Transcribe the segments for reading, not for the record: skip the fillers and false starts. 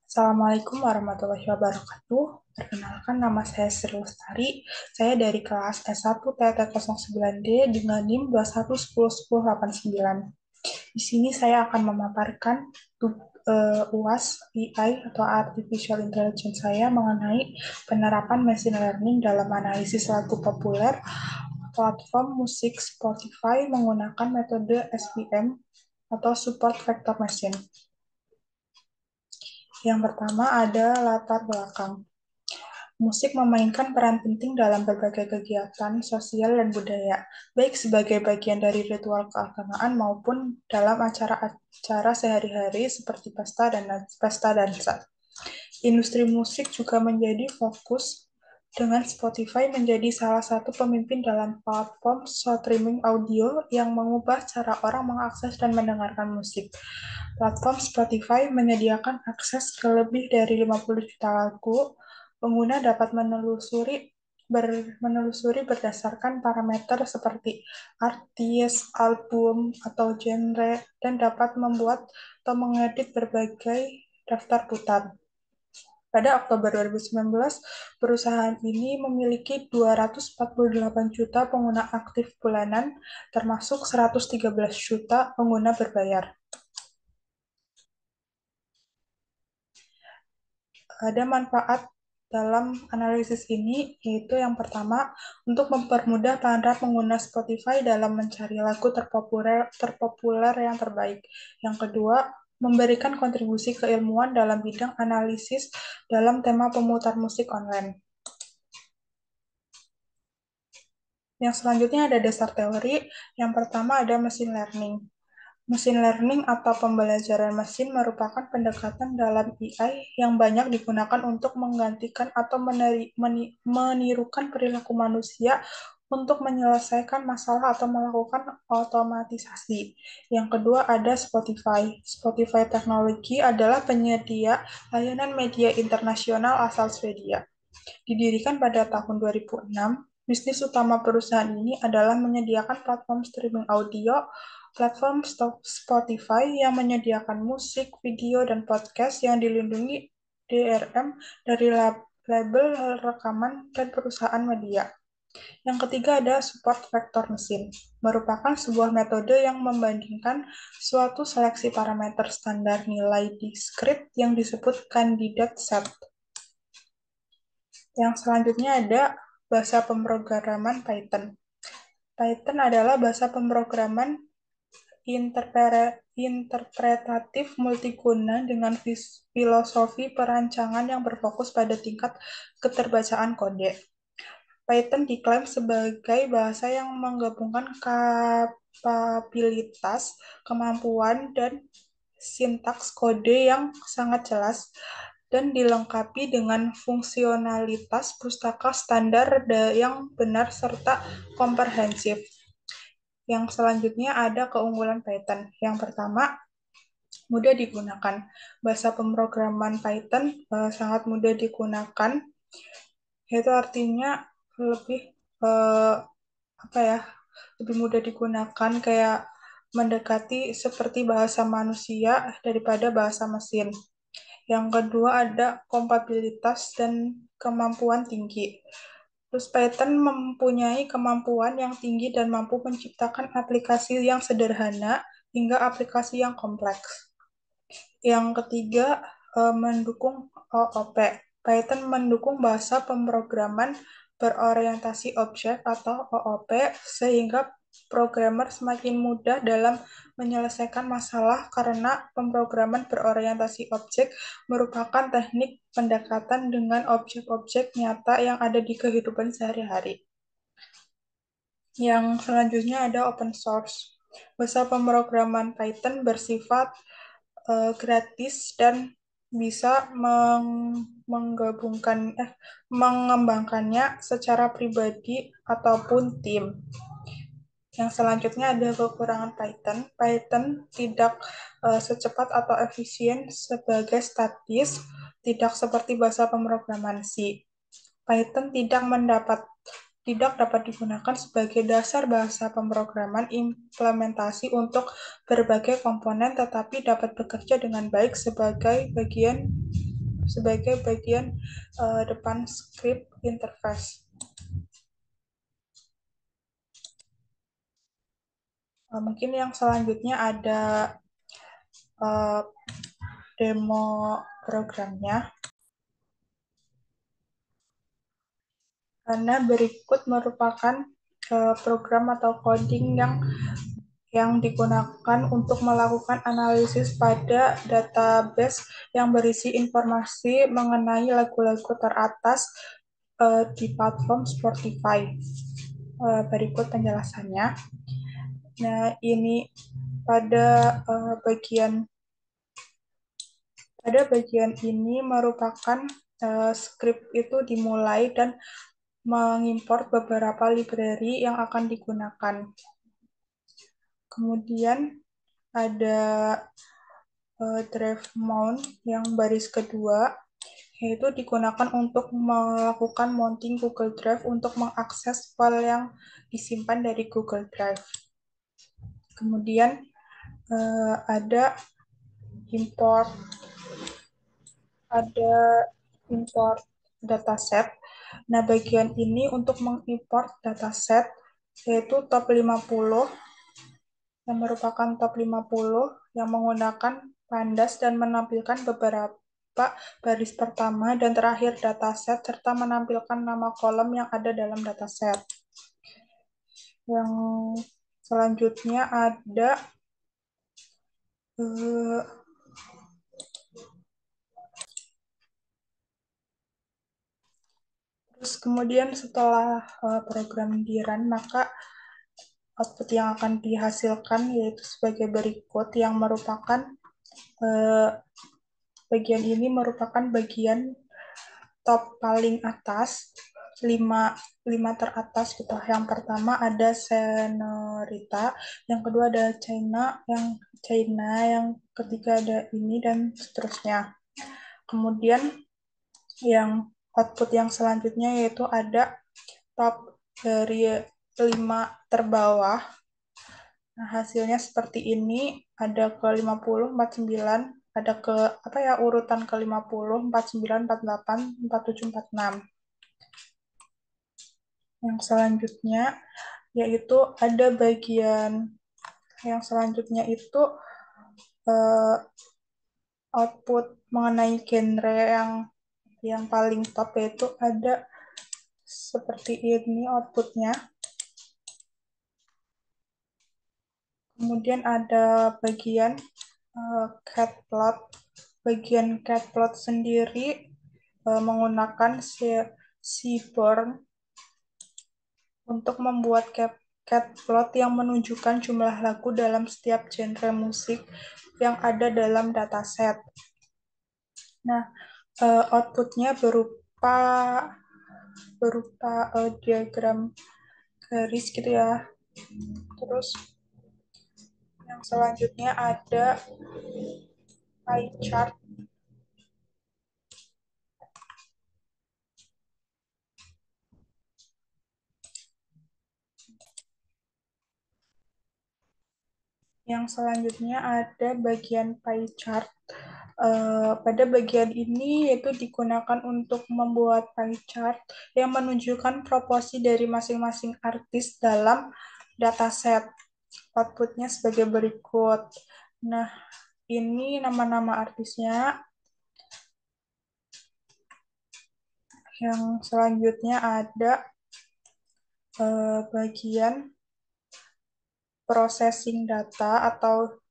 Assalamualaikum warahmatullahi wabarakatuh. Perkenalkan, nama saya Sri Lestari. Saya dari kelas S1 TT09D dengan NIM 21101089. Di sini saya akan memaparkan UAS AI atau Artificial Intelligence saya mengenai penerapan machine learning dalam analisis lagu populer platform musik Spotify menggunakan metode SVM atau Support Vector Machine. Yang pertama ada latar belakang. Musik memainkan peran penting dalam berbagai kegiatan sosial dan budaya, baik sebagai bagian dari ritual keagamaan maupun dalam acara-acara sehari-hari seperti pesta dansa. Industri musik juga menjadi fokus dengan Spotify menjadi salah satu pemimpin dalam platform streaming audio yang mengubah cara orang mengakses dan mendengarkan musik. Platform Spotify menyediakan akses ke lebih dari 50 juta lagu. Pengguna dapat menelusuri berdasarkan parameter seperti artis, album, atau genre, dan dapat membuat atau mengedit berbagai daftar putar. Pada Oktober 2019, perusahaan ini memiliki 248 juta pengguna aktif bulanan, termasuk 113 juta pengguna berbayar. Ada manfaat dalam analisis ini, yaitu yang pertama, untuk mempermudah para pengguna Spotify dalam mencari lagu terpopuler yang terbaik. Yang kedua, memberikan kontribusi keilmuan dalam bidang analisis dalam tema pemutar musik online. Yang selanjutnya ada dasar teori. Yang pertama ada machine learning. Machine learning atau pembelajaran mesin merupakan pendekatan dalam AI yang banyak digunakan untuk menggantikan atau menirukan perilaku manusia untuk menyelesaikan masalah atau melakukan otomatisasi. Yang kedua ada Spotify. Spotify Technology adalah penyedia layanan media internasional asal Swedia. Didirikan pada tahun 2006, bisnis utama perusahaan ini adalah menyediakan platform streaming audio. Platform Spotify yang menyediakan musik, video, dan podcast yang dilindungi DRM dari label rekaman dan perusahaan media. Yang ketiga ada support vector mesin, merupakan sebuah metode yang membandingkan suatu seleksi parameter standar nilai di script yang disebut candidate set. Yang selanjutnya ada bahasa pemrograman Python. Python adalah bahasa pemrograman interpretatif multiguna dengan filosofi perancangan yang berfokus pada tingkat keterbacaan kode. Python diklaim sebagai bahasa yang menggabungkan kapabilitas, kemampuan, dan sintaks kode yang sangat jelas dan dilengkapi dengan fungsionalitas pustaka standar yang benar serta komprehensif. Yang selanjutnya ada keunggulan Python. Yang pertama, mudah digunakan. Bahasa pemrograman Python sangat mudah digunakan. Itu artinya lebih eh, apa ya? Lebih mudah digunakan, kayak mendekati seperti bahasa manusia daripada bahasa mesin. Yang kedua ada kompatibilitas dan kemampuan tinggi. Terus Python mempunyai kemampuan yang tinggi dan mampu menciptakan aplikasi yang sederhana hingga aplikasi yang kompleks. Yang ketiga, mendukung OOP. Python mendukung bahasa pemrograman berorientasi objek atau OOP sehingga programmer semakin mudah dalam menyelesaikan masalah karena pemrograman berorientasi objek merupakan teknik pendekatan dengan objek-objek nyata yang ada di kehidupan sehari-hari. Yang selanjutnya ada open source. Bahasa pemrograman Python bersifat gratis dan bisa mengembangkannya secara pribadi ataupun tim. Yang selanjutnya ada kekurangan Python. Python tidak secepat atau efisien sebagai statis, tidak seperti bahasa pemrograman C. Python tidak dapat digunakan sebagai dasar bahasa pemrograman implementasi untuk berbagai komponen, tetapi dapat bekerja dengan baik sebagai bagian sebagai bagian depan script interface. Mungkin yang selanjutnya ada demo programnya. Karena berikut merupakan program atau coding yang digunakan untuk melakukan analisis pada database yang berisi informasi mengenai lagu-lagu teratas di platform Spotify. Berikut penjelasannya. Nah, ini pada bagian ini merupakan script itu dimulai dan mengimpor beberapa library yang akan digunakan. Kemudian ada drive mount yang baris kedua, yaitu digunakan untuk melakukan mounting Google Drive untuk mengakses file yang disimpan dari Google Drive. Kemudian ada import dataset. Nah, bagian ini untuk mengimport dataset yaitu top 50 yang merupakan top 50 yang menggunakan pandas dan menampilkan beberapa baris pertama dan terakhir dataset serta menampilkan nama kolom yang ada dalam dataset. Yang selanjutnya ada terus kemudian setelah program di-run, maka output yang akan dihasilkan yaitu sebagai berikut, yang merupakan bagian ini merupakan bagian top paling atas, 5 teratas gitu. Yang pertama ada Senorita, yang kedua ada China, yang ketiga ada ini, dan seterusnya. Kemudian yang output yang selanjutnya yaitu ada top dari 5 terbawah. Nah, hasilnya seperti ini, ada ke 50, 49, ada ke urutan ke 50, 49, 48, 47, 46. Yang selanjutnya yaitu ada bagian yang selanjutnya itu output mengenai genre yang paling top, yaitu ada seperti ini outputnya. Kemudian ada bagian catplot. Bagian catplot sendiri menggunakan Seaborn untuk membuat catplot yang menunjukkan jumlah lagu dalam setiap genre musik yang ada dalam dataset. Nah, outputnya berupa diagram garis gitu ya. Terus yang selanjutnya ada pie chart. Yang selanjutnya ada bagian pie chart. Pada bagian ini yaitu digunakan untuk membuat pie chart yang menunjukkan proporsi dari masing-masing artis dalam dataset. Outputnya sebagai berikut. Nah, ini nama-nama artisnya. Yang selanjutnya ada bagian processing data atau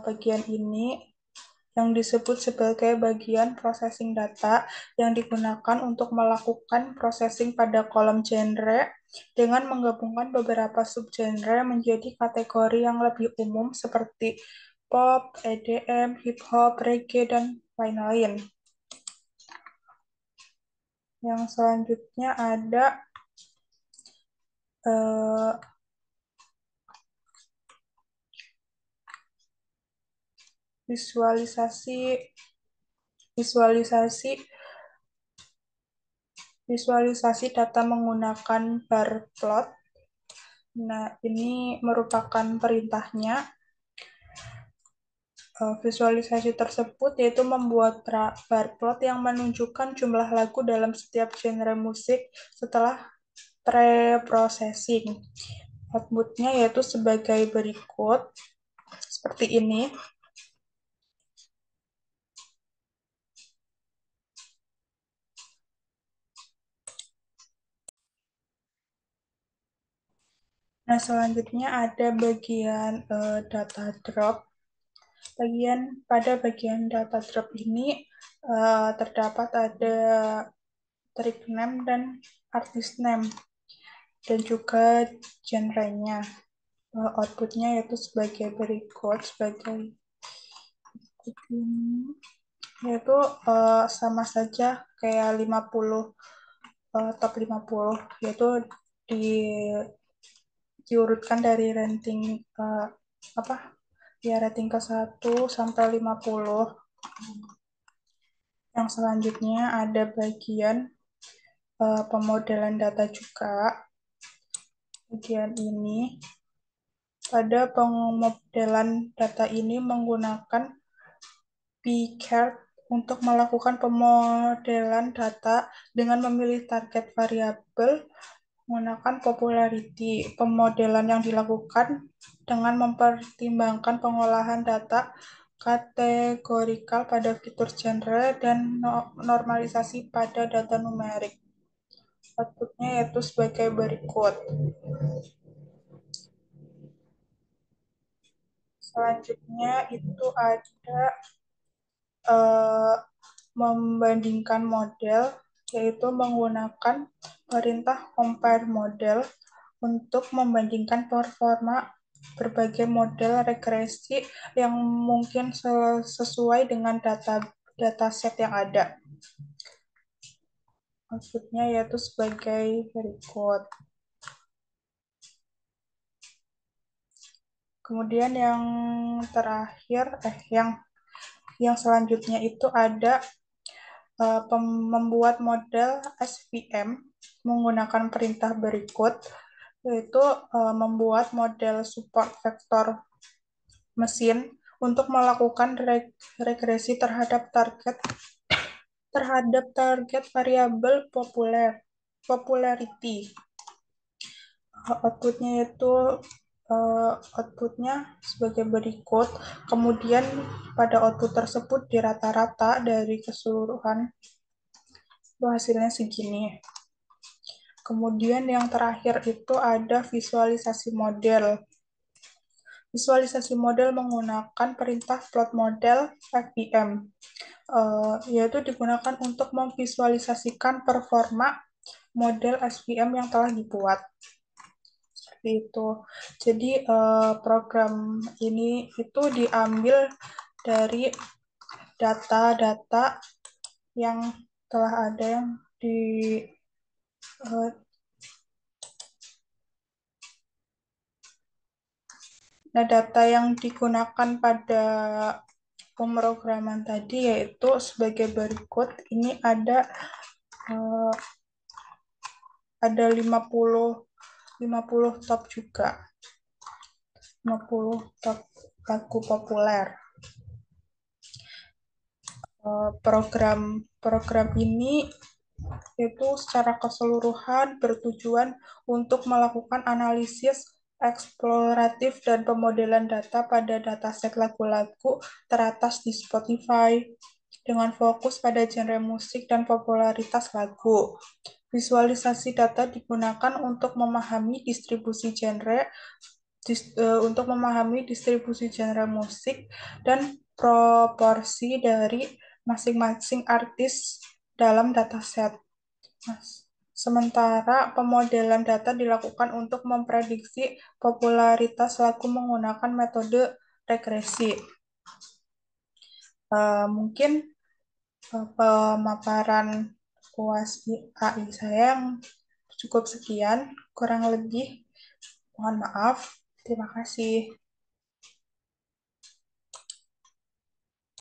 bagian ini yang disebut sebagai bagian processing data yang digunakan untuk melakukan processing pada kolom genre dengan menggabungkan beberapa subgenre menjadi kategori yang lebih umum seperti pop, EDM, hip hop, reggae, dan lain-lain. Yang selanjutnya ada visualisasi data menggunakan bar plot. Nah, ini merupakan perintahnya. Visualisasi tersebut yaitu membuat bar plot yang menunjukkan jumlah lagu dalam setiap genre musik setelah pre-processing. Outputnya yaitu sebagai berikut, seperti ini. Nah, selanjutnya ada bagian data drop. Pada bagian data drop ini terdapat ada track name dan artist name dan juga genre-nya. Outputnya yaitu sebagai berikut, yaitu sama saja kayak 50 top 50, yaitu di diurutkan dari rating apa ya, rating ke 1 sampai 50. Yang selanjutnya ada bagian pemodelan data juga. Bagian ini, pada pemodelan data ini menggunakan Picard untuk melakukan pemodelan data dengan memilih target variabel menggunakan popularity. Pemodelan yang dilakukan dengan mempertimbangkan pengolahan data kategorikal pada fitur genre dan normalisasi pada data numerik. Outputnya yaitu sebagai berikut. Selanjutnya itu ada eh, membandingkan model, yaitu menggunakan perintah compare model untuk membandingkan performa berbagai model regresi yang mungkin sesuai dengan dataset yang ada. Maksudnya yaitu sebagai berikut. Kemudian yang terakhir, yang selanjutnya itu ada membuat model SVM menggunakan perintah berikut, yaitu membuat model support vektor mesin untuk melakukan regresi terhadap target variabel popularity. Outputnya sebagai berikut. Kemudian pada output tersebut di rata-rata dari keseluruhan itu hasilnya segini. Kemudian yang terakhir itu ada visualisasi model. Visualisasi model menggunakan perintah plot model FPM, yaitu digunakan untuk memvisualisasikan performa model SVM yang telah dibuat. Seperti itu. Jadi program ini itu diambil dari data-data yang telah ada yang di uh, nah, data yang digunakan pada pemrograman tadi yaitu sebagai berikut. Ini uh, ada 50 top juga. 50 top lagu populer. Program ini itu secara keseluruhan bertujuan untuk melakukan analisis eksploratif dan pemodelan data pada dataset lagu-lagu teratas di Spotify dengan fokus pada genre musik dan popularitas lagu. Visualisasi data digunakan untuk memahami distribusi genre musik dan proporsi dari masing-masing artis dalam dataset. Sementara pemodelan data dilakukan untuk memprediksi popularitas lagu menggunakan metode regresi. Mungkin pemaparan UAS AI saya yang cukup sekian, kurang lebih mohon maaf. Terima kasih.